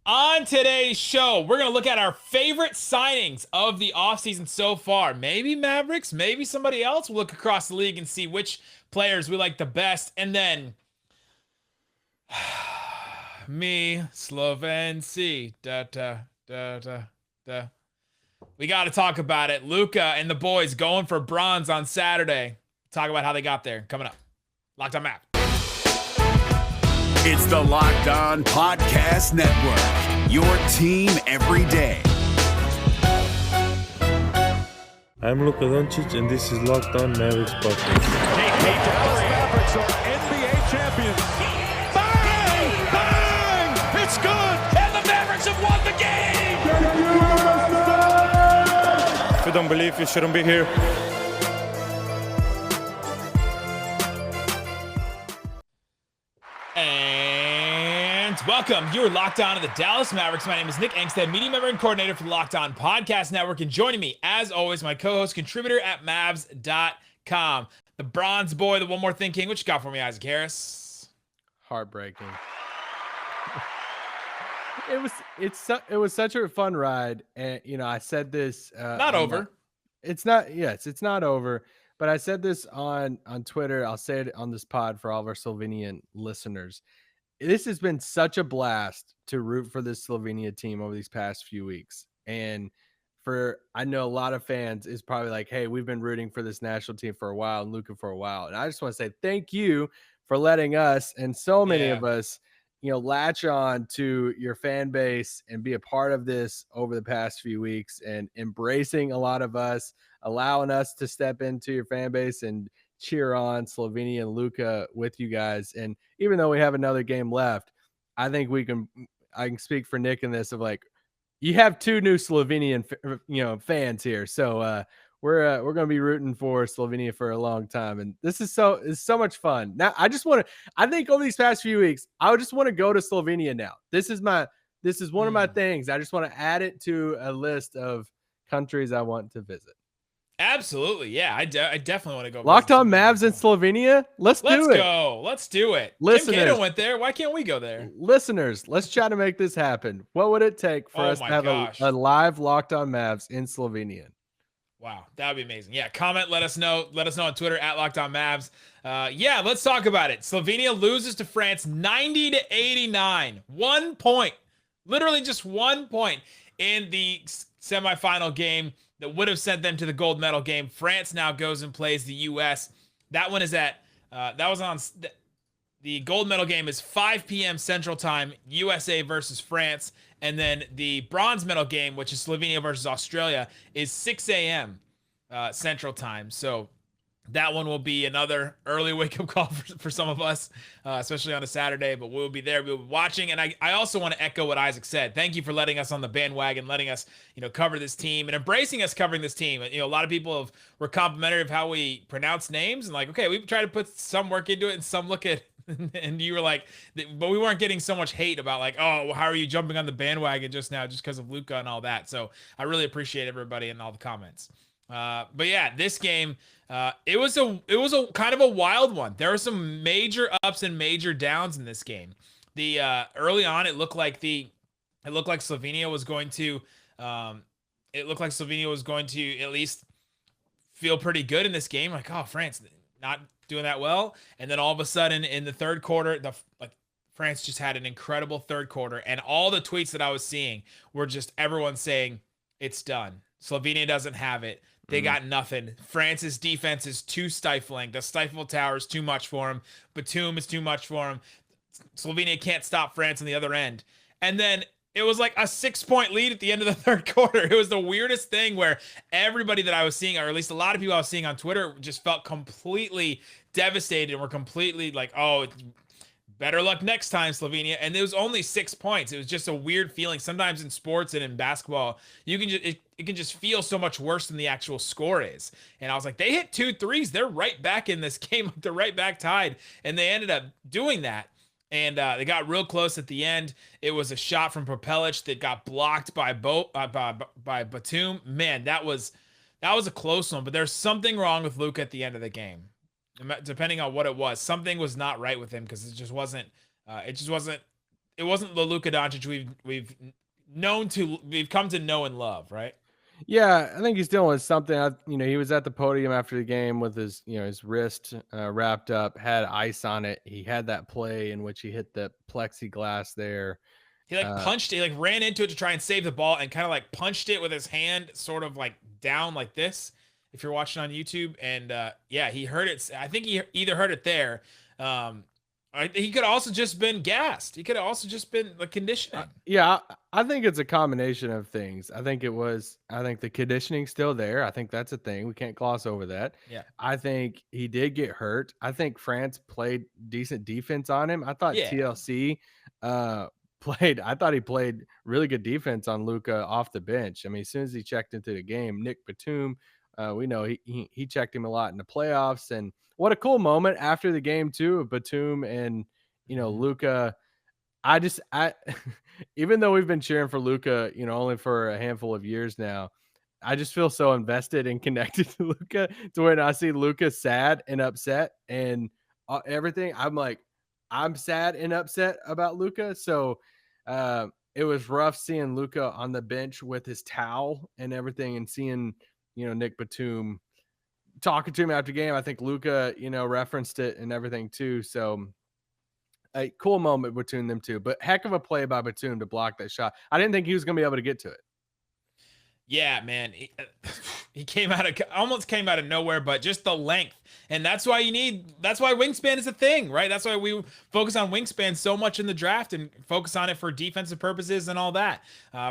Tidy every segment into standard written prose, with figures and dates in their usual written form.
On today's show, we're going to look at our favorite signings of the offseason so far. Maybe Mavericks, maybe somebody else. We'll look across the league and see which players we like the best. And then, me, Slovenci. We got to talk about it. Luka and the boys going for bronze on Saturday. Talk about how they got there. Coming up. Locked On Mavs. It's the Locked On Podcast Network, your team every day. I'm Luka Doncic, and this is Locked On Mavericks Podcast. Dallas Mavericks are NBA champions. Bang! Bang! It's good! And the Mavericks have won the game! If you don't believe, you shouldn't be here. And welcome. You're locked on to the Dallas Mavericks. My name is Nick Angstadt, media member and coordinator for the Locked On Podcast Network. And joining me, as always, my co-host, contributor at Mavs.com, the bronze boy, the one more thing king. What you got for me, Isaac Harris? Heartbreaking. It was such a fun ride, and I said this. Not over. It's not. Yes, it's not over. But I said this on Twitter. I'll say it on this pod for all of our Slovenian listeners. This has been such a blast to root for this Slovenia team over these past few weeks. And I know a lot of fans is probably like, hey, we've been rooting for this national team for a while and Luka for a while. And I just want to say thank you for letting us and so many of us, latch on to your fan base and be a part of this over the past few weeks and embracing a lot of us, allowing us to step into your fan base and cheer on Slovenia and Luka with you guys. And even though we have another game left, I think I can speak for Nick in this of like, you have two new Slovenian, fans here. So we're going to be rooting for Slovenia for a long time. And this is so much fun. Now, I think over these past few weeks, I just want to go to Slovenia now. This is one of my things. I just want to add it to a list of countries I want to visit. Absolutely. Yeah, I definitely want to go. Locked On Mavs in Slovenia. Let's do it. Let's do it. Listeners, Tim Cato went there. Why can't we go there? Listeners, let's try to make this happen. What would it take for us to have a live Locked On Mavs in Slovenia? Wow, that would be amazing. Yeah, comment, let us know. Let us know on Twitter at Locked On Mavs. Yeah, let's talk about it. Slovenia loses to France 90-89. 1 point. Literally just 1 point in the semifinal game that would have sent them to the gold medal game. France now goes and plays the U.S. That one is the gold medal game is 5 p.m. Central Time, USA versus France. And then the bronze medal game, which is Slovenia versus Australia, is 6 a.m. Central Time. So that one will be another early wake-up call for some of us, especially on a Saturday. But we'll be there. We'll be watching. And I also want to echo what Isaac said. Thank you for letting us on the bandwagon, letting us cover this team, and embracing us covering this team. A lot of people were complimentary of how we pronounce names. And like, okay, we tried to put some work into it and some look at and you were like, but we weren't getting so much hate about like, oh, how are you jumping on the bandwagon just now just because of Luka and all that. So I really appreciate everybody and all the comments. But yeah, this game, it was a kind of a wild one. There were some major ups and major downs in this game. The early on, it looked like Slovenia was going to at least feel pretty good in this game. Like, oh, France not doing that well. And then all of a sudden in the third quarter, France just had an incredible third quarter. And all the tweets that I was seeing were just everyone saying it's done. Slovenia doesn't have it. They got nothing. France's defense is too stifling. The Stifle Tower is too much for him. Batum is too much for him. Slovenia can't stop France on the other end. And then it was like a 6-point lead at the end of the third quarter. It was the weirdest thing where everybody that I was seeing, or at least a lot of people I was seeing on Twitter, just felt completely devastated and were completely like, oh, better luck next time, Slovenia. And it was only 6 points. It was just a weird feeling. Sometimes in sports and in basketball, you can just it can just feel so much worse than the actual score is. And I was like, they hit 2 threes. They're right back in this game. They're right back tied. And they ended up doing that. And they got real close at the end. It was a shot from Propelic that got blocked by Batum. Man, that was a close one. But there's something wrong with Luka at the end of the game. Depending on what it was, something was not right with him because it just wasn't it wasn't the Luka Doncic we've come to know and love, right? Yeah, I think he's dealing with something. He was at the podium after the game with his, his wrist wrapped up, had ice on it. He had that play in which he hit the plexiglass there. He punched it, ran into it to try and save the ball and kind of punched it with his hand sort of down like this, if you're watching on YouTube. And he hurt it. I think he either hurt it there. He could have also just been gassed. He could have also just been the conditioning. I think it's a combination of things. I think the conditioning's still there. I think that's a thing. We can't gloss over that. Yeah. I think he did get hurt. I think France played decent defense on him. I thought TLC played really good defense on Luka off the bench. I mean, as soon as he checked into the game, Nick Batum, we know he checked him a lot in the playoffs. And what a cool moment after the game too of Batum and Luka. I even though we've been cheering for Luka, only for a handful of years now, I just feel so invested and connected to Luka to when I see Luka sad and upset and everything. I'm sad and upset about Luka. So it was rough seeing Luka on the bench with his towel and everything, and seeing Nick Batum talking to him after game. I think Luka referenced it and everything too. So a cool moment between them two, but heck of a play by Batum to block that shot. I didn't think he was going to be able to get to it. Yeah, man. He almost came out of nowhere, but just the length. And that's why wingspan is a thing, right? That's why we focus on wingspan so much in the draft and focus on it for defensive purposes and all that.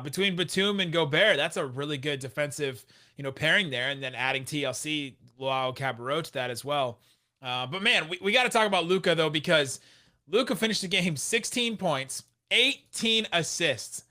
Between Batum and Gobert, that's a really good defensive, pairing there. And then adding TLC, Luau Cabarrot to that as well. But man, we got to talk about Luka though, because Luka finished the game 16 points, 18 assists.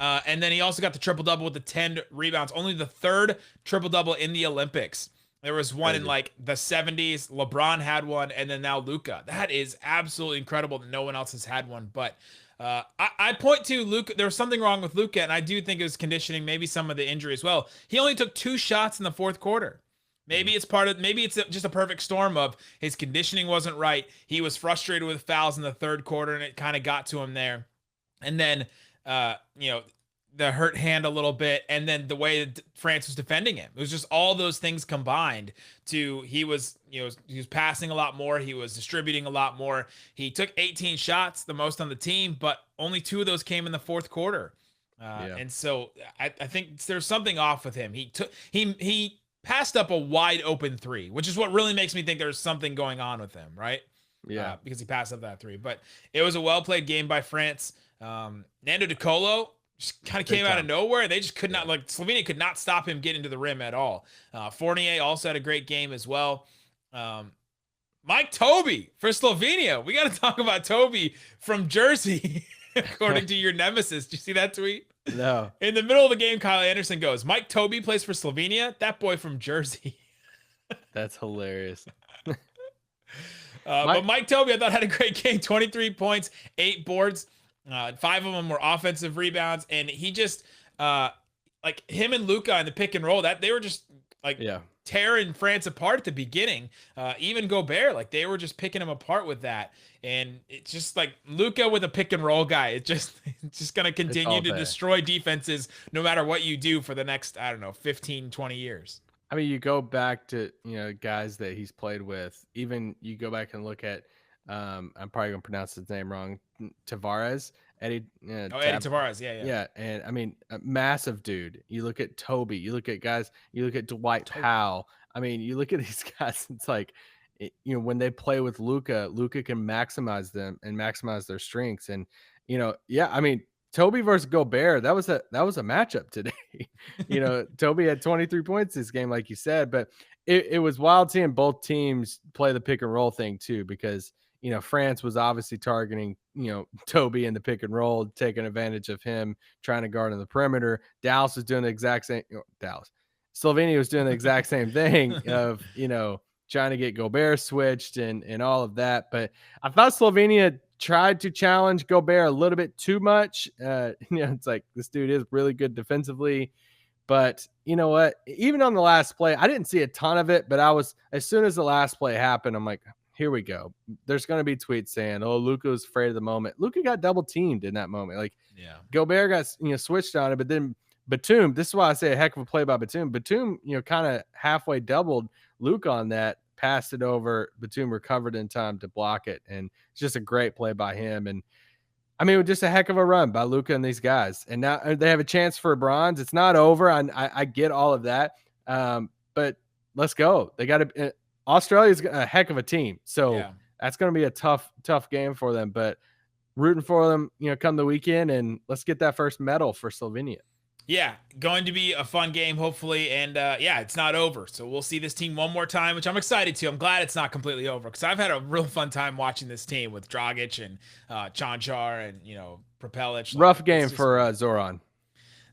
And then he also got the triple-double with the 10 rebounds. Only the third triple-double in the Olympics. There was one in the 70s. LeBron had one, and then now Luka. That is absolutely incredible that no one else has had one. But I point to Luka. There was something wrong with Luka, and I do think it was conditioning, maybe some of the injury as well. He only took 2 shots in the fourth quarter. Maybe it's just a perfect storm of his conditioning wasn't right. He was frustrated with fouls in the third quarter, and it kind of got to him there. And then, the hurt hand a little bit, and then the way that France was defending him. It was just all those things combined to he was passing a lot more. He was distributing a lot more. He took 18 shots, the most on the team, but only 2 of those came in the fourth quarter. And so I think there's something off with him. He passed up a wide open 3, which is what really makes me think there's something going on with him, right? Yeah. Because he passed up that 3. But it was a well-played game by France. Nando De Colo just kind of came out of nowhere. They just could not, Slovenia could not stop him getting to the rim at all. Fournier also had a great game as well. Mike Tobey for Slovenia. We got to talk about Tobey from Jersey, according to your nemesis. Did you see that tweet? No. In the middle of the game, Kyle Anderson goes, Mike Tobey plays for Slovenia? That boy from Jersey. That's hilarious. But Mike Tobey, I thought, had a great game. 23 points, 8 boards. 5 of them were offensive rebounds. And he just, him and Luka in the pick and roll, that they were just tearing France apart at the beginning. Even Gobert, they were just picking him apart with that. And it's just Luka with a pick and roll guy. It's just going to continue to destroy defenses no matter what you do for the next, 15, 20 years. I mean, you go back to, guys that he's played with. Even you go back and look at, I'm probably going to pronounce his name wrong, Tavares. Eddie Tavares. Yeah. And I mean, a massive dude. You look at Toby, you look at guys, you look at Dwight Powell. I mean, you look at these guys, it's when they play with Luka can maximize them and maximize their strengths. And, I mean, Toby versus Gobert, that was a matchup today. Toby had 23 points this game, like you said, but it was wild seeing both teams play the pick and roll thing too, because, France was obviously targeting, Toby in the pick and roll, taking advantage of him, trying to guard on the perimeter. Dallas was doing the exact same. Slovenia was doing the exact same thing of, trying to get Gobert switched and all of that. But I thought Slovenia tried to challenge Gobert a little bit too much. It's this dude is really good defensively. But you know what? Even on the last play, I didn't see a ton of it, but as soon as the last play happened, I'm like, here we go. There's going to be tweets saying, "Oh, Luka was afraid of the moment." Luka got double teamed in that moment. Like, Yeah. Gobert got switched on it, but then Batum. This is why I say a heck of a play by Batum. Batum, kind of halfway doubled Luka on that, passed it over. Batum recovered in time to block it, and it's just a great play by him. And I mean, just a heck of a run by Luka and these guys. And now they have a chance for bronze. It's not over. I get all of that, but let's go. They got to. Australia's a heck of a team, so that's going to be a tough game for them. But rooting for them, come the weekend, and let's get that first medal for Slovenia. Yeah, going to be a fun game, hopefully, and it's not over. So we'll see this team one more time, which I'm excited to. I'm glad it's not completely over because I've had a real fun time watching this team with Dragic and Cancar and Prepelic. Rough game for Zoran.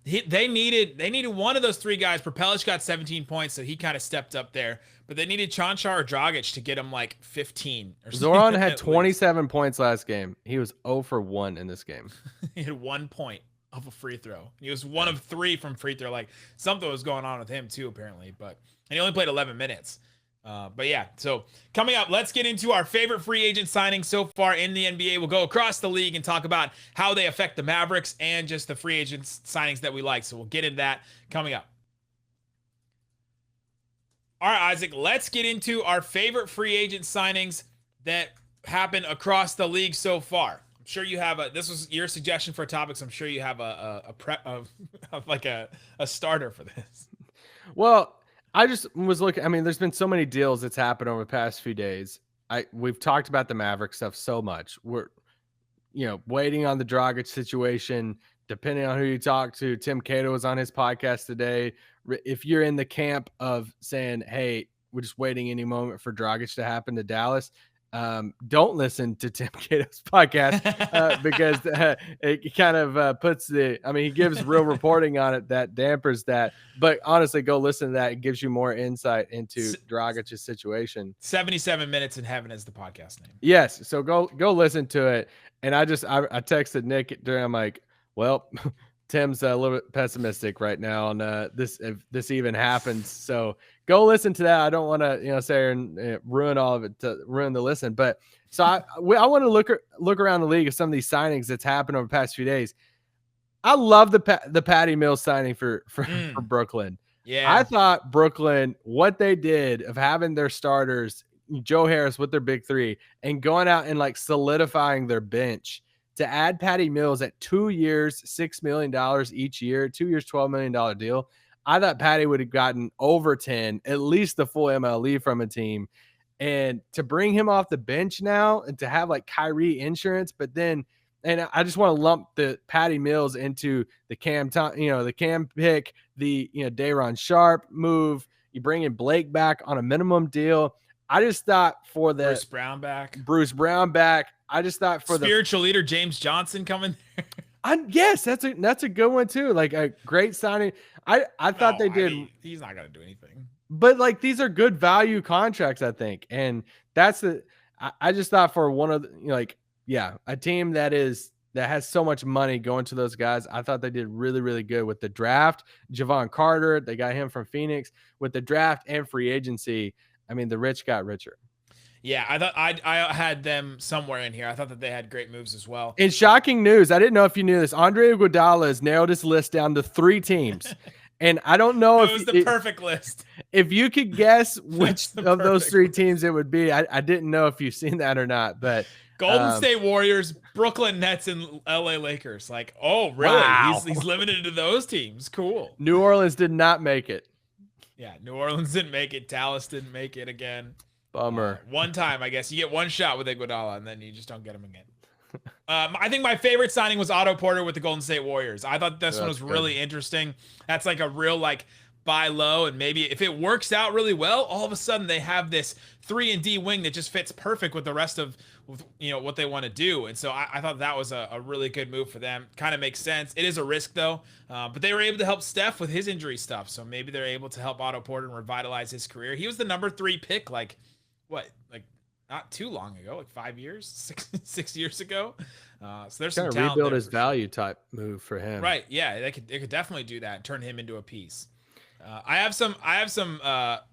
They needed one of those three guys. Prepelic got 17 points, so he kind of stepped up there. But they needed Cancar or Dragic to get him like 15 or something. Zoran had 27 points last game. He was 0 for 1 in this game. He had 1 point of a free throw. He was 1 of 3 from free throw. Like something was going on with him too, apparently. And he only played 11 minutes. So coming up, let's get into our favorite free agent signings so far in the NBA. We'll go across the league and talk about how they affect the Mavericks and just the free agent signings that we like. So we'll get into that coming up. All right, Isaac, let's get into our favorite free agent signings that happen across the league so far. I'm sure you have this was your suggestion for topics. I'm sure you have a prep of like a starter for this. Well, I just was looking. I mean, there's been so many deals that's happened over the past few days. We've talked about the Mavericks stuff so much. We're, waiting on the Dragic situation. Depending on who you talk to, Tim Cato was on his podcast today. If you're in the camp of saying, "Hey, we're just waiting any moment for Dragic to happen to Dallas," don't listen to Tim Cato's podcast because it kind of puts he gives real reporting on it that dampers that. But honestly, go listen to that. It gives you more insight into Dragic's situation. 77 Minutes in Heaven is the podcast name. Yes. So go listen to it. And I texted Nick during, I'm like, well, Tim's a little bit pessimistic right now on this, if this even happens. So go listen to that. I don't want to, say and ruin all of it to ruin the listen. But so I want to look around the league of some of these signings that's happened over the past few days. I love the Patty Mills signing for Brooklyn. Yeah, I thought Brooklyn, what they did of having their starters, Joe Harris with their big three, and going out and like solidifying their bench. To add Patty Mills at 2 years, $6 million each year, 2 years, $12 million deal. I thought Patty would have gotten over 10, at least the full MLE from a team. And to bring him off the bench now and to have like Kyrie insurance, but then, and I just want to lump the Patty Mills into the Cam pick, the, Day'Ron Sharpe move. You bring in Blake back on a minimum deal. I just thought for the Bruce Brown back. I just thought for spiritual leader James Johnson coming there. Yes, that's a good one too. Like a great signing. I thought they did. He's not gonna do anything. But like these are good value contracts, I think, and that's I just thought for one of a team that has so much money going to those guys. I thought they did really, really good with the draft. Javon Carter, they got him from Phoenix. With the draft and free agency, I mean, the rich got richer. Yeah, I thought I had them somewhere in here. I thought that they had great moves as well. In shocking news, I didn't know if you knew this. Andre Iguodala has narrowed his list down to 3 teams. And I don't know if it was the perfect list. If you could guess which of those 3 teams it would be, I didn't know if you've seen that or not. But Golden State Warriors, Brooklyn Nets, and LA Lakers. Like, oh, really? Wow. He's limited to those teams. Cool. New Orleans did not make it. Yeah, New Orleans didn't make it. Dallas didn't make it again. Bummer. One time, I guess. You get one shot with Iguodala, and then you just don't get him again. I think my favorite signing was Otto Porter with the Golden State Warriors. I thought this one was really interesting. That's like a real buy low, and maybe if it works out really well, all of a sudden they have this 3-and-D wing that just fits perfect with the rest of what they want to do. And so I thought that was a really good move for them. Kind of makes sense. It is a risk though, but they were able to help Steph with his injury stuff. So maybe they're able to help Otto Porter and revitalize his career. He was the number 3 pick, not too long ago, 5 years, 6 years ago. So there's some talent rebuild his sure. value type move for him. Right. Yeah. They could definitely do that and turn him into a piece. I have some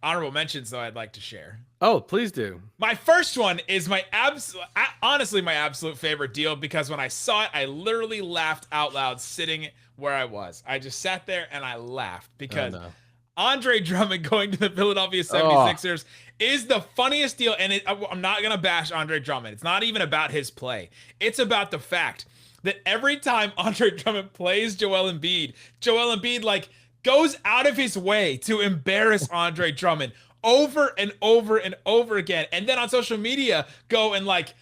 honorable mentions though I'd like to share. Oh, please do. My first one is honestly my absolute favorite deal, because when I saw it, I literally laughed out loud sitting where I was. I just sat there and I laughed because Andre Drummond going to the Philadelphia 76ers is the funniest deal. And I'm not going to bash Andre Drummond. It's not even about his play. It's about the fact that every time Andre Drummond plays Joel Embiid like goes out of his way to embarrass Andre Drummond over and over and over again. And then on social media go and like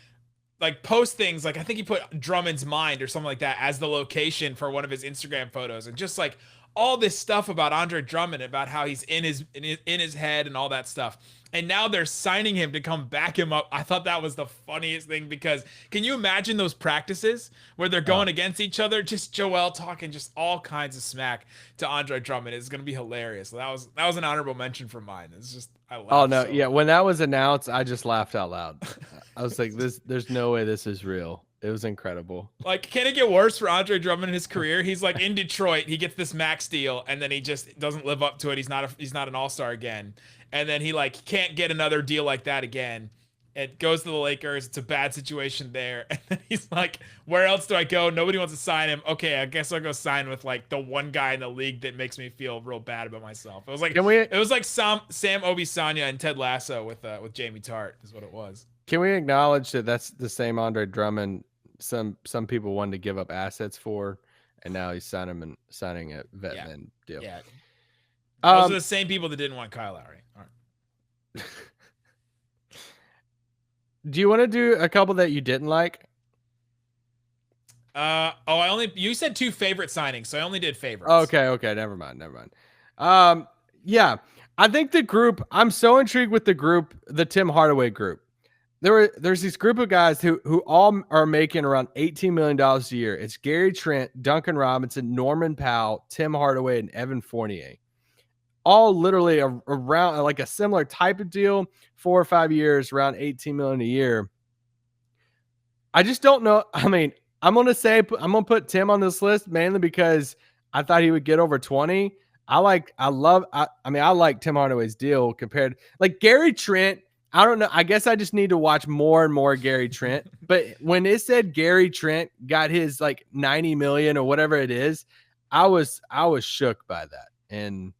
post things like, I think he put Drummond's Mind or something like that as the location for one of his Instagram photos, and just like all this stuff about Andre Drummond, about how he's in his head and all that stuff. And now they're signing him to come back him up. I thought that was the funniest thing, because can you imagine those practices where they're going against each other? Just Joel talking just all kinds of smack to Andre Drummond. It's going to be hilarious. So that was an honorable mention for mine. It's just, I laughed. Oh no. Yeah. When that was announced, I just laughed out loud. I was like, there's no way this is real. It was incredible. Like, can it get worse for Andre Drummond in his career? He's like in Detroit, he gets this max deal, and then he just doesn't live up to it. He's not an all-star again. And then he like can't get another deal like that again. It goes to the Lakers. It's a bad situation there. And then he's like, where else do I go? Nobody wants to sign him. Okay, I guess I'll go sign with like the one guy in the league that makes me feel real bad about myself. It was like Sam Obisanya and Ted Lasso with Jamie Tart is what it was. Can we acknowledge that that's the same Andre Drummond some people wanted to give up assets for, and now he's signing a vet deal? Yeah. Those are the same people that didn't want Kyle Lowry. All right. Do you want to do a couple that you didn't like? You said 2 favorite signings, so I only did favorites. Okay, never mind. Yeah, I think the group, I'm so intrigued with the Tim Hardaway group. There's this group of guys who all are making around $18 million a year. It's Gary Trent, Duncan Robinson, Norman Powell, Tim Hardaway, and Evan Fournier. All literally around like a similar type of deal, 4 or 5 years, around $18 million a year. I just don't know. I mean, I'm going to put Tim on this list mainly because I thought he would get over 20. I like Tim Hardaway's deal compared, like Gary Trent. I don't know. I guess I just need to watch more and more Gary Trent. But when it said Gary Trent got his like 90 million or whatever it is, I was shook by that. And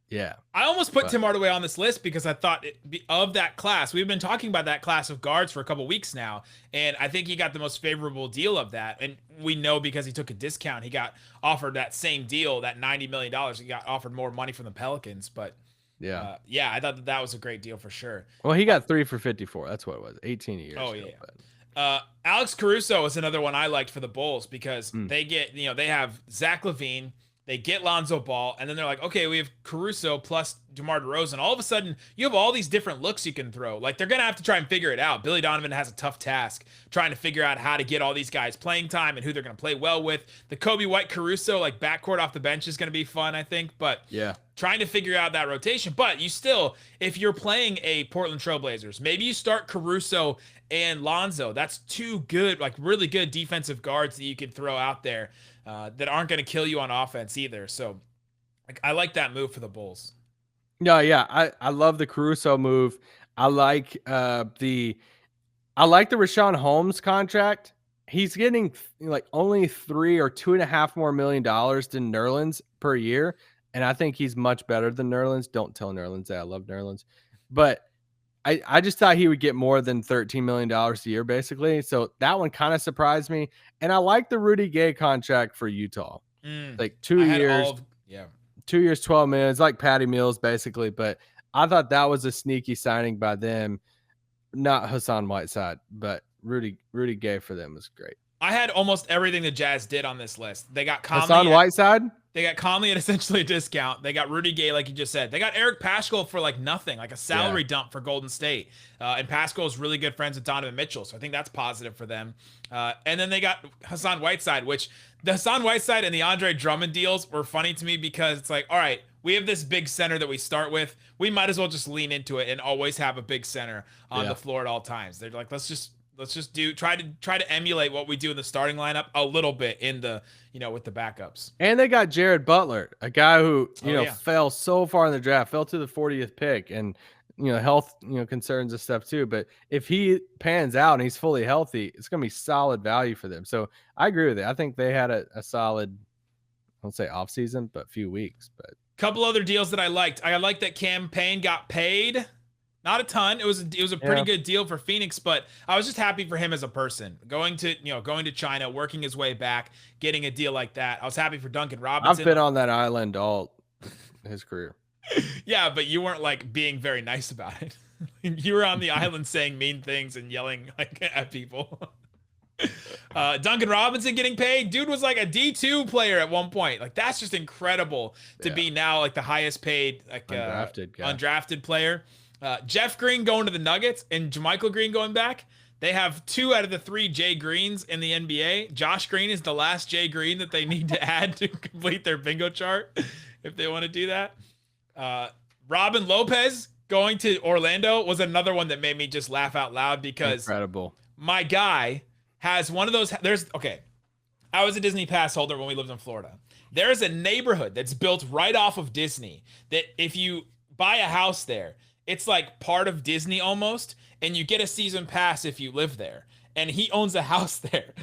yeah, I almost put Tim Hardaway on this list because I thought of that class. We've been talking about that class of guards for a couple weeks now, and I think he got the most favorable deal of that. And we know because he took a discount, he got offered that same deal, that $90 million. He got offered more money from the Pelicans, but yeah, I thought that was a great deal for sure. Well, he got 3 for 54. That's what it was. 18 a year. Oh yeah. Alex Caruso is another one I liked for the Bulls because they get, they have Zach LaVine. They get Lonzo Ball, and then they're like, okay, we have Caruso plus DeMar DeRozan. All of a sudden, you have all these different looks you can throw. Like, they're going to have to try and figure it out. Billy Donovan has a tough task trying to figure out how to get all these guys playing time and who they're going to play well with. The Kobe White-Caruso, like, backcourt off the bench is going to be fun, I think. But yeah, trying to figure out that rotation. But you still, if you're playing a Portland Trailblazers, maybe you start Caruso and Lonzo. That's 2 good, like, really good defensive guards that you could throw out there. That aren't going to kill you on offense either. So I like that move for the Bulls. Yeah. I love the Caruso move. I like the Rashawn Holmes contract. He's getting like only $3 or $2.5 more million than Nerlens per year. And I think he's much better than Nerlens. Don't tell Nerlens that I love Nerlens, but I just thought he would get more than $13 million a year, basically. So that one kind of surprised me. And I like the Rudy Gay contract for Utah. Like 2 years. 2 years, $12 million. It's like Patty Mills, basically. But I thought that was a sneaky signing by them. Not Hassan Whiteside, but Rudy Gay for them was great. I had almost everything the Jazz did on this list. They got Conley. Hassan Whiteside? They got Conley at essentially a discount. They got Rudy Gay, like you just said. They got Eric Paschall for like nothing, like a salary dump for Golden State. And Paschall is really good friends with Donovan Mitchell, so I think that's positive for them. And then they got Hassan Whiteside, which the Hassan Whiteside and the Andre Drummond deals were funny to me because it's like, all right, we have this big center that we start with. We might as well just lean into it and always have a big center on the floor at all times. They're like, let's let's just try to emulate what we do in the starting lineup a little bit in the, with the backups. And they got Jared Butler, a guy who, fell so far in the draft, fell to the 40th pick, and, health, concerns and stuff too. But if he pans out and he's fully healthy, it's going to be solid value for them. So I agree with it. I think they had a solid, I won't say off season, but few weeks. But couple other deals that I liked. I liked that Cam Payne got paid. Not a ton. It was a pretty good deal for Phoenix, but I was just happy for him as a person. Going to China, working his way back, getting a deal like that. I was happy for Duncan Robinson. I've been on that island all his career. Yeah, but you weren't like being very nice about it. You were on the island saying mean things and yelling like at people. Duncan Robinson getting paid. Dude was like a D2 player at one point. Like, that's just incredible to be now like the highest paid like undrafted player. Jeff Green going to the Nuggets and JaMychal Green going back. They have 2 out of the 3 Jay Greens in the NBA. Josh Green is the last Jay Green that they need to add to complete their bingo chart if they want to do that. Robin Lopez going to Orlando was another one that made me just laugh out loud because incredible. My guy has one of those. I was a Disney pass holder when we lived in Florida. There's a neighborhood that's built right off of Disney that if you buy a house there, it's like part of Disney almost, and you get a season pass if you live there. And he owns a house there.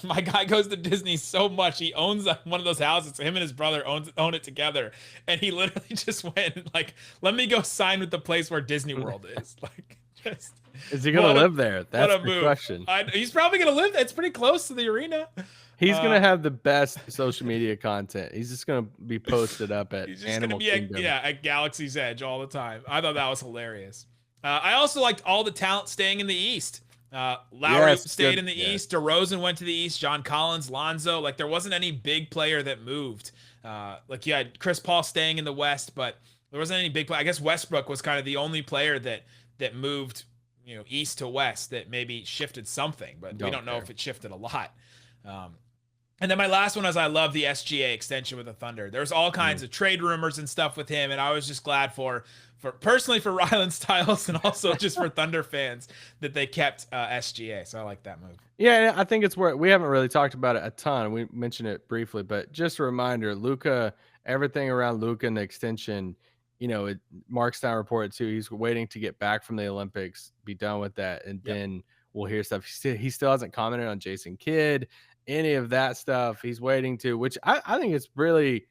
My guy goes to Disney so much. He owns one of those houses. Him and his brother own it together. And he literally just went like, let me go sign with the place where Disney World is. Like, just is he going to live there? That's the question. He's probably going to live. It's pretty close to the arena. He's going to have the best social media content. He's just going to be posted up at Animal Kingdom. At Galaxy's Edge all the time. I thought that was hilarious. I also liked all the talent staying in the East. Lowry stayed in the East. DeRozan went to the East. John Collins, Lonzo. Like, there wasn't any big player that moved. Like, you had Chris Paul staying in the West, but there wasn't any big player. I guess Westbrook was kind of the only player that moved, East to West that maybe shifted something, but we don't know if it shifted a lot. And then my last one is I love the SGA extension with the Thunder. There's all kinds of trade rumors and stuff with him, and I was just glad for personally for Rylan Stiles and also just for Thunder fans that they kept SGA. So I like that move. Yeah, I think it's where we haven't really talked about it a ton. We mentioned it briefly, but just a reminder, Luka, everything around Luka and the extension, Mark Stein reported too. He's waiting to get back from the Olympics, be done with that, and then we'll hear stuff. He still hasn't commented on Jason Kidd, any of that stuff. He's waiting to, which I think it's really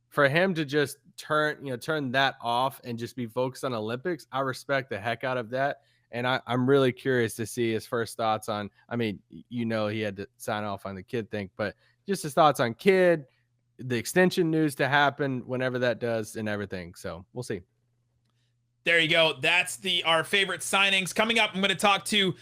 for him to just turn that off and just be focused on Olympics. I respect the heck out of that. And I'm really curious to see his first thoughts on, he had to sign off on the Kidd thing, but just his thoughts on Kidd, the extension news to happen whenever that does and everything. So we'll see. There you go. That's our favorite signings. Coming up, I'm going to talk to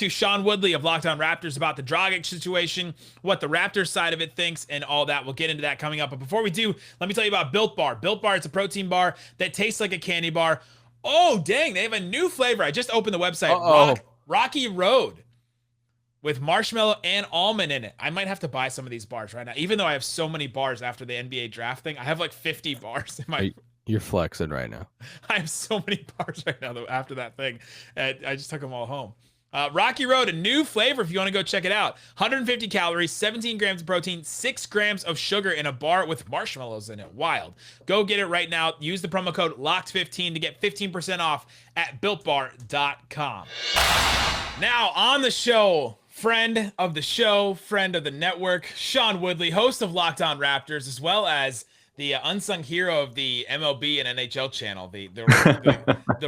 Sean Woodley of Locked On Raptors about the Dragic situation, what the Raptors side of it thinks, and all that. We'll get into that coming up. But before we do, let me tell you about Built Bar. Built Bar, it's a protein bar that tastes like a candy bar. Oh, dang, they have a new flavor. I just opened the website. Rocky Road with marshmallow and almond in it. I might have to buy some of these bars right now, even though I have so many bars after the NBA draft thing. I have like 50 bars in my... You're flexing right now. I have so many bars right now though after that thing. I just took them all home. Rocky Road, a new flavor if you want to go check it out. 150 calories, 17 grams of protein, 6 grams of sugar in a bar with marshmallows in it. Wild. Go get it right now. Use the promo code LOCKED15 to get 15% off at BuiltBar.com. Now on the show, friend of the network, Sean Woodley, host of Locked On Raptors, as well as the unsung hero of the MLB and NHL channel, the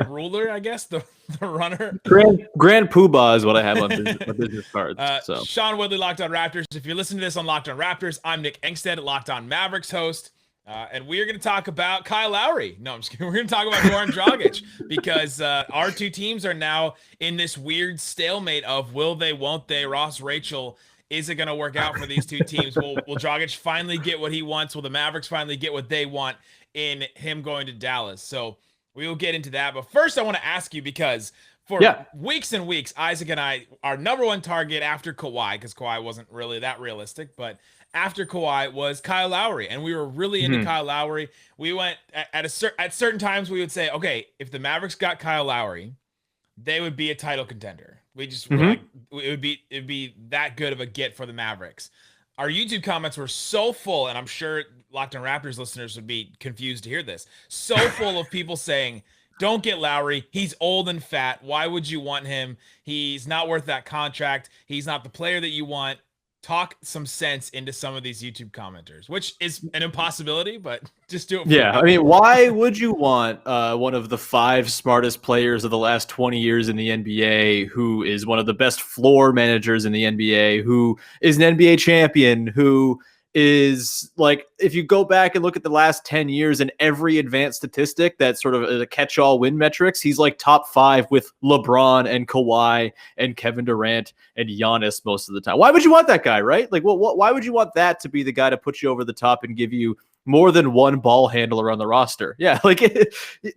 ruler, I guess, the runner. Grand Poobah is what I have on business cards. So Sean Woodley, Locked On Raptors. If you're listening to this on Locked On Raptors, I'm Nick Angstadt, Locked On Mavericks host. And we are going to talk about Kyle Lowry. No, I'm just kidding. We're going to talk about Goran Dragic because our two teams are now in this weird stalemate of will they, won't they, Ross Rachel. Is it going to work out for these two teams? Will Dragic finally get what he wants? Will the Mavericks finally get what they want in him going to Dallas? So we will get into that. But first, I want to ask you because for weeks and weeks, Isaac and I, our number one target after Kawhi, because Kawhi wasn't really that realistic, but after Kawhi was Kyle Lowry. And we were really into Kyle Lowry. We went at certain times we would say, okay, if the Mavericks got Kyle Lowry, they would be a title contender. We just were like, it'd be that good of a get for the Mavericks. Our YouTube comments were so full, and I'm sure Locked On Raptors listeners would be confused to hear this. So full of people saying, don't get Lowry. He's old and fat. Why would you want him? He's not worth that contract. He's not the player that you want. Talk some sense into some of these YouTube commenters, which is an impossibility, but just do it. Yeah, I mean, why would you want one of the 5 smartest players of the last 20 years in the NBA, who is one of the best floor managers in the NBA, who is an NBA champion, who is like, if you go back and look at the last 10 years and every advanced statistic that sort of a catch-all win metrics, he's like top 5 with LeBron and Kawhi and Kevin Durant and Giannis most of the time. Why would you want that guy, right? Like, why would you want that to be the guy to put you over the top and give you more than one ball handler on the roster? Yeah, like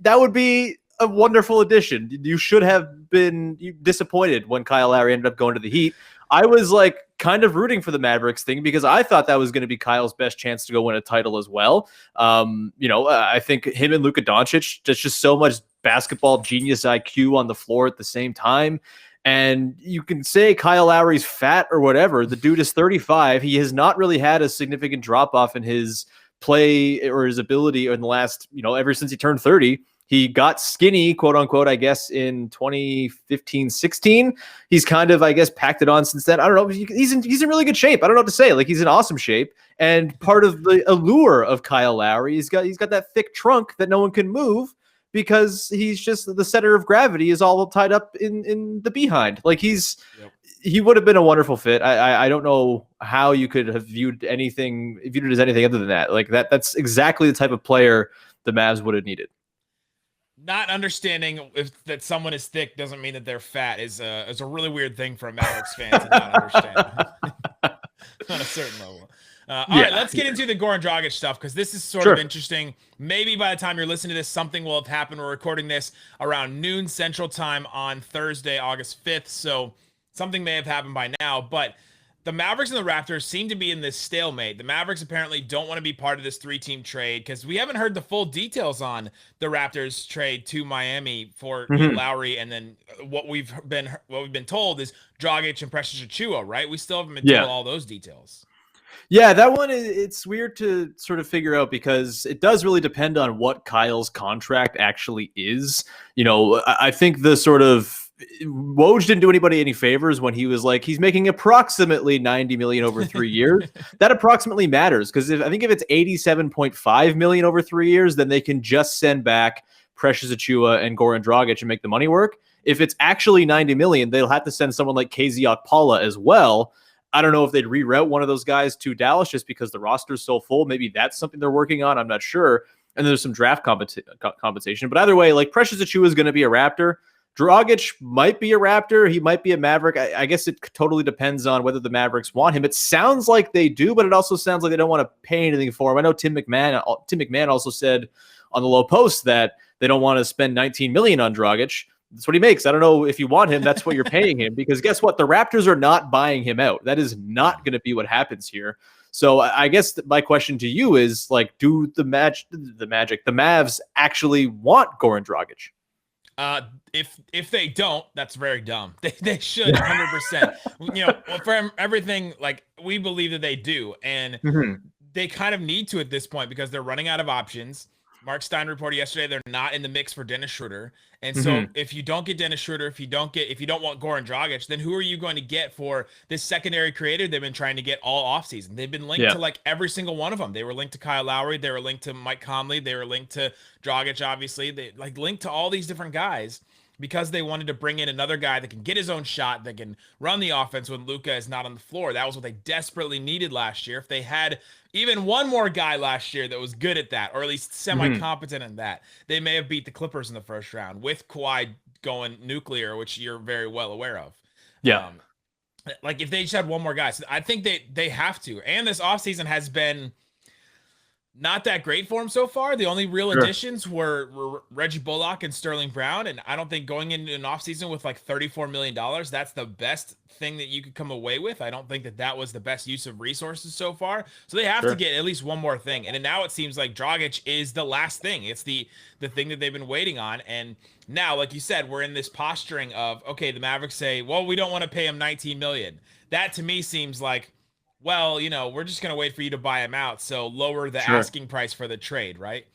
that would be a wonderful addition. You should have been disappointed when Kyle Lowry ended up going to the Heat. I was like kind of rooting for the Mavericks thing because I thought that was going to be Kyle's best chance to go win a title as well. I think him and Luka Doncic, just so much basketball genius IQ on the floor at the same time. And you can say Kyle Lowry's fat or whatever. The dude is 35. He has not really had a significant drop off in his play or his ability in the last, ever since he turned 30. He got skinny, quote unquote, I guess, in 2015-16. He's kind of, I guess, packed it on since then. I don't know. He's in really good shape. I don't know what to say. Like, he's in awesome shape. And part of the allure of Kyle Lowry, he's got that thick trunk that no one can move because he's just the center of gravity is all tied up in the behind. Like, he would have been a wonderful fit. I don't know how you could have viewed it as anything other than that. Like, that's exactly the type of player the Mavs would have needed. Not understanding that someone is thick doesn't mean that they're fat is a really weird thing for a Mavericks fan to not understand on a certain level. All right, let's get into the Goran Dragic stuff because this is sort of interesting. Maybe by the time you're listening to this, something will have happened. We're recording this around noon Central Time on Thursday, August 5th, so something may have happened by now, but the Mavericks and the Raptors seem to be in this stalemate. The Mavericks apparently don't want to be part of this 3-team trade because we haven't heard the full details on the Raptors trade to Miami for Lowry, and then what we've been told is Dragic and Precious Achiuwa, right? We still haven't been told all those details. Yeah, that one, it's weird to sort of figure out because it does really depend on what Kyle's contract actually is. I think the sort of Woj didn't do anybody any favors when he was like, he's making approximately $90 million over 3 years. That approximately matters because if it's $87.5 million over 3 years, then they can just send back Precious Achiuwa and Goran Dragic and make the money work. If it's actually $90 million, they'll have to send someone like KZ Okpala as well. I don't know if they'd reroute one of those guys to Dallas just because the roster's so full. Maybe that's something they're working on. I'm not sure. And there's some draft compensation. But either way, like, Precious Achiuwa is going to be a Raptor. Dragic might be a Raptor. He might be a Maverick. I guess it totally depends on whether the Mavericks want him. It sounds like they do, but it also sounds like they don't want to pay anything for him. I know Tim McMahon also said on the Low Post that they don't want to spend $19 million on Dragic. That's what he makes. I don't know if you want him. That's what you're paying him because guess what? The Raptors are not buying him out. That is not going to be what happens here. So I guess my question to you is, like, do the Mavs actually want Goran Dragic? If they don't, that's very dumb. They should 100%. For everything, like, we believe that they do, and they kind of need to at this point because they're running out of options. Mark Stein reported yesterday they're not in the mix for Dennis Schroeder. And so if you don't get Dennis Schroeder, if you don't want Goran Dragic, then who are you going to get for this secondary creator they've been trying to get all offseason? They've been linked to like every single one of them. They were linked to Kyle Lowry. They were linked to Mike Conley. They were linked to Dragic, obviously. They linked to all these different guys because they wanted to bring in another guy that can get his own shot, that can run the offense when Luka is not on the floor. That was what they desperately needed last year. If they had even one more guy last year that was good at that, or at least semi-competent in that, they may have beat the Clippers in the first round with Kawhi going nuclear, which you're very well aware of. Yeah. If they just had one more guy. So I think they have to. And this offseason has been not that great for him so far. The only real additions were Reggie Bullock and Sterling Brown. And I don't think going into an offseason with like $34 million, that's the best thing that you could come away with. I don't think that was the best use of resources so far. So they have to get at least one more thing. And now it seems like Dragic is the last thing. It's the thing that they've been waiting on. And now, like you said, we're in this posturing of, okay, the Mavericks say, well, we don't want to pay him $19 million. That to me seems like, well, we're just going to wait for you to buy him out. So lower the asking price for the trade, right?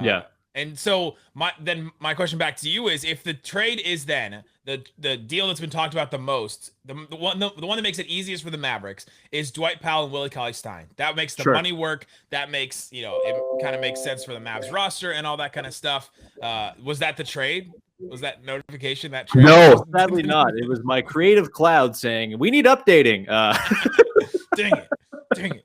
Yeah. And so my question back to you is, if the trade is then the deal that's been talked about the most, the one that makes it easiest for the Mavericks is Dwight Powell and Willie Cauley-Stein. That makes the money work. That makes, it kind of makes sense for the Mavs roster and all that kind of stuff. Was that the trade? Was that notification, that trade? No, sadly not. It was my creative cloud saying, we need updating. Dang it.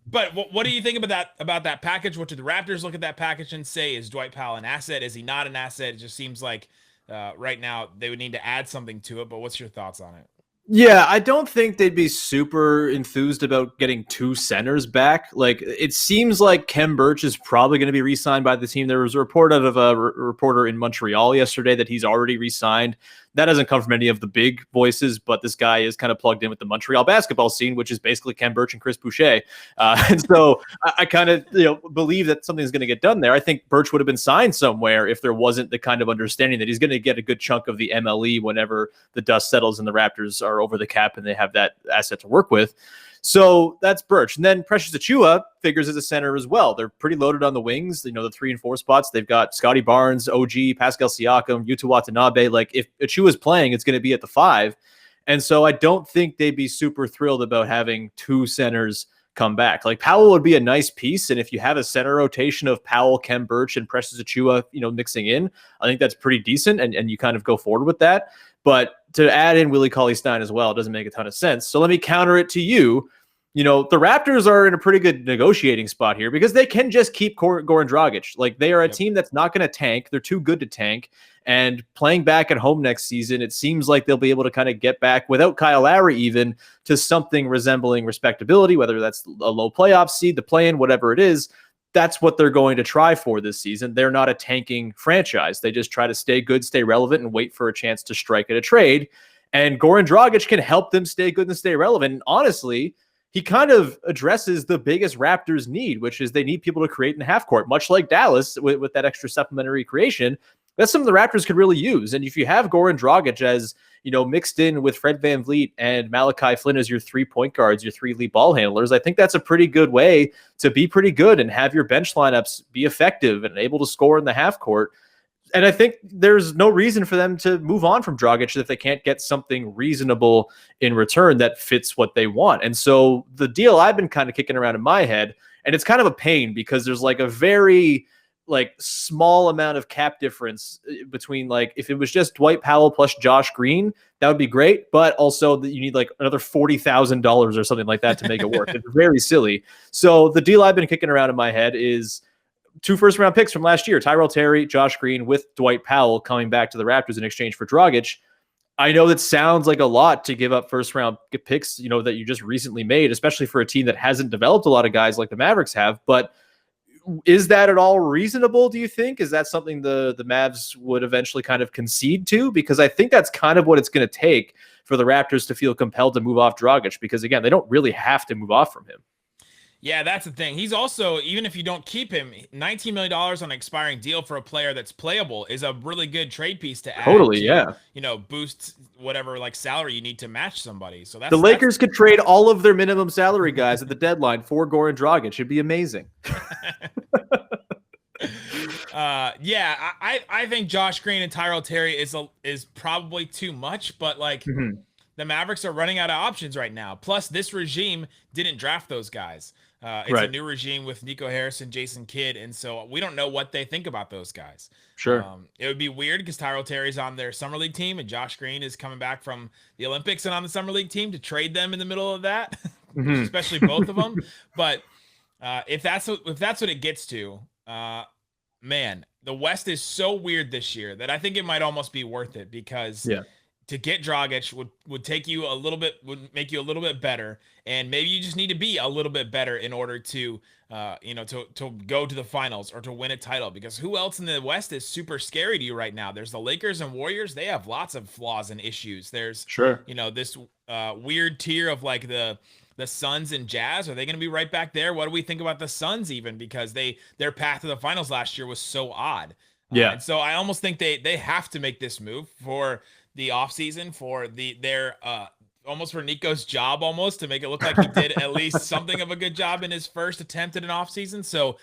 But what do you think about that package? What do the Raptors look at that package and say? Is Dwight Powell an asset? Is he not an asset? It just seems like right now they would need to add something to it. But what's your thoughts on it? Yeah, I don't think they'd be super enthused about getting two centers back. Like, it seems like Khem Birch is probably going to be re-signed by the team. There was a report out of a reporter in Montreal yesterday that he's already re-signed. That doesn't come from any of the big voices, but this guy is kind of plugged in with the Montreal basketball scene, which is basically Khem Birch and Chris Boucher. And so I kind of believe that something's going to get done there. I think Birch would have been signed somewhere if there wasn't the kind of understanding that he's going to get a good chunk of the MLE whenever the dust settles and the Raptors are over the cap and they have that asset to work with. So that's Birch. And then Precious Achiuwa figures as a center as well. They're pretty loaded on the wings, the 3 and 4 spots. They've got Scotty Barnes, OG, Pascal Siakam, Yuta Watanabe. Like, if Achiuwa's playing, it's going to be at the 5. And so I don't think they'd be super thrilled about having two centers come back. Like, Powell would be a nice piece. And if you have a center rotation of Powell, Khem Birch, and Precious Achiuwa, mixing in, I think that's pretty decent. And you kind of go forward with that. But to add in Willie Cauley-Stein as well doesn't make a ton of sense. So let me counter it to you. The Raptors are in a pretty good negotiating spot here because they can just keep Goran Dragic. Like, they are a team that's not going to tank. They're too good to tank. And playing back at home next season, it seems like they'll be able to kind of get back without Kyle Lowry even to something resembling respectability, whether that's a low playoff seed, the play-in, whatever it is. That's what they're going to try for this season. They're not a tanking franchise. They just try to stay good, stay relevant, and wait for a chance to strike at a trade. And Goran Dragic can help them stay good and stay relevant. And honestly, he kind of addresses the biggest Raptors need, which is they need people to create in the half court, much like Dallas with that extra supplementary creation. That's something the Raptors could really use. And if you have Goran Dragic as, mixed in with Fred VanVleet and Malachi Flynn as your 3 point guards, your 3 lead ball handlers, I think that's a pretty good way to be pretty good and have your bench lineups be effective and able to score in the half court. And I think there's no reason for them to move on from Dragic if they can't get something reasonable in return that fits what they want. And so the deal I've been kind of kicking around in my head, and it's kind of a pain because there's like a very small amount of cap difference between, like, if it was just Dwight Powell plus Josh Green, that would be great. But also that you need like another $40,000 or something like that to make it work. It's very silly. So the deal I've been kicking around in my head is 2 first-round picks from last year, Tyrell Terry, Josh Green, with Dwight Powell coming back to the Raptors in exchange for Dragic. I know that sounds like a lot to give up first-round picks, that you just recently made, especially for a team that hasn't developed a lot of guys like the Mavericks have. But is that at all reasonable, do you think? Is that something the Mavs would eventually kind of concede to? Because I think that's kind of what it's going to take for the Raptors to feel compelled to move off Dragic, because, again, they don't really have to move off from him. Yeah, that's the thing. He's also, even if you don't keep him, $19 million on an expiring deal for a player that's playable is a really good trade piece to add. Totally, to, boost whatever salary you need to match somebody. So that's the Lakers could trade all of their minimum salary guys at the deadline for Goran Dragic. It'd be amazing. I think Josh Green and Tyrell Terry is probably too much, but the Mavericks are running out of options right now. Plus, this regime didn't draft those guys. It's a new regime with Nico Harris and Jason Kidd, and so we don't know what they think about those guys. Sure. It would be weird because Tyrell Terry's on their summer league team, and Josh Green is coming back from the Olympics and on the summer league team to trade them in the middle of that, especially both of them. But if that's what it gets to, man, the West is so weird this year that I think it might almost be worth it because to get Dragic would take you a little bit, would make you a little bit better. And maybe you just need to be a little bit better in order to, to go to the finals or to win a title, because who else in the West is super scary to you right now? There's the Lakers and Warriors. They have lots of flaws and issues. There's, this weird tier of like the Suns and Jazz. Are they going to be right back there? What do we think about the Suns even? Because their path to the finals last year was so odd. Yeah. And so I almost think they have to make this move for the offseason, for their almost for Nico's job, almost to make it look like he did at least something of a good job in his first attempt at an offseason. So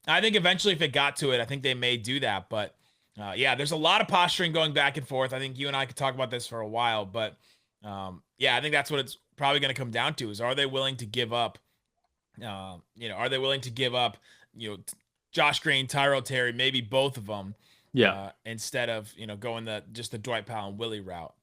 I think eventually if it got to it, I think they may do that. But there's a lot of posturing going back and forth. I think you and I could talk about this for a while, but I think that's what it's probably going to come down to is, are they willing to give up, Josh Green, Tyrell Terry, maybe both of them. Instead of, going the Dwight Powell and Willie route.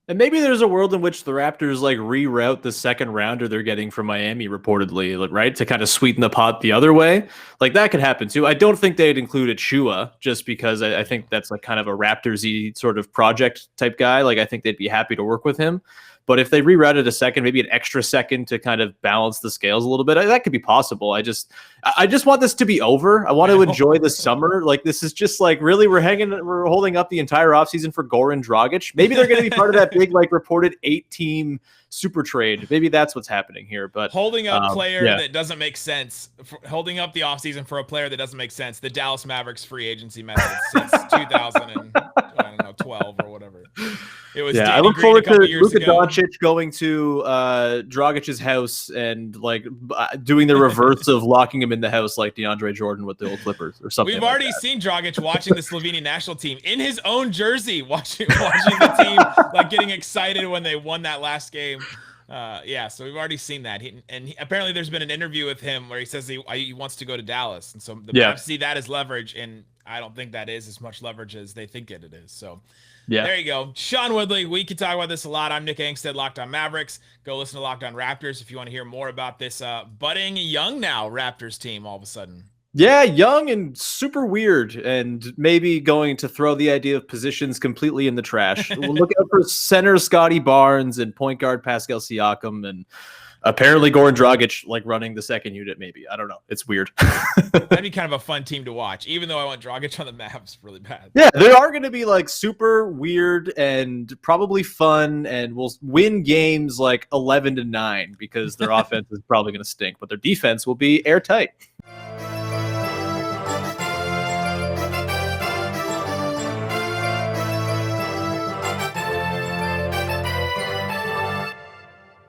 And maybe there's a world in which the Raptors like reroute the second rounder they're getting from Miami reportedly, right, to kind of sweeten the pot the other way. Like that could happen too. I don't think they'd include Achua just because I think that's like kind of a Raptors-y sort of project type guy. Like I think they'd be happy to work with him. But if they rerouted a second, maybe an extra second to kind of balance the scales a little bit, that could be possible. I just want this to be over. I want to enjoy the summer. Like this is just like really we're holding up the entire offseason for Goran Dragic. Maybe they're going to be part of that big like reported 8-team super trade. Maybe that's what's happening here. But holding up player that doesn't make sense. Holding up the offseason for a player that doesn't make sense. The Dallas Mavericks free agency method since 2012 or whatever. It was. I look forward to Luka Doncic going to Dragic's house and like doing the reverse of locking him in the house like DeAndre Jordan with the old Clippers or something. We've already seen Dragic watching the Slovenian national team in his own jersey, watching the team like getting excited when they won that last game. So we've already seen that. Apparently there's been an interview with him where he says he wants to go to Dallas, and so the Mavs see that as leverage, and I don't think that is as much leverage as they think it is. So. There you go. Sean Woodley. We can talk about this a lot. I'm Nick Angstadt, Locked On Mavericks. Go listen to Locked On Raptors if you want to hear more about this budding young now Raptors team all of a sudden. Yeah, young and super weird, and maybe going to throw the idea of positions completely in the trash. We'll look out for center Scotty Barnes and point guard Pascal Siakam, and apparently Goran Dragic like running the second unit. Maybe, I don't know. It's weird. That'd be kind of a fun team to watch, even though I want Dragic on the Mavs really bad. Yeah, they are going to be like super weird and probably fun, and will win games like 11-9 because their offense is probably going to stink, but their defense will be airtight.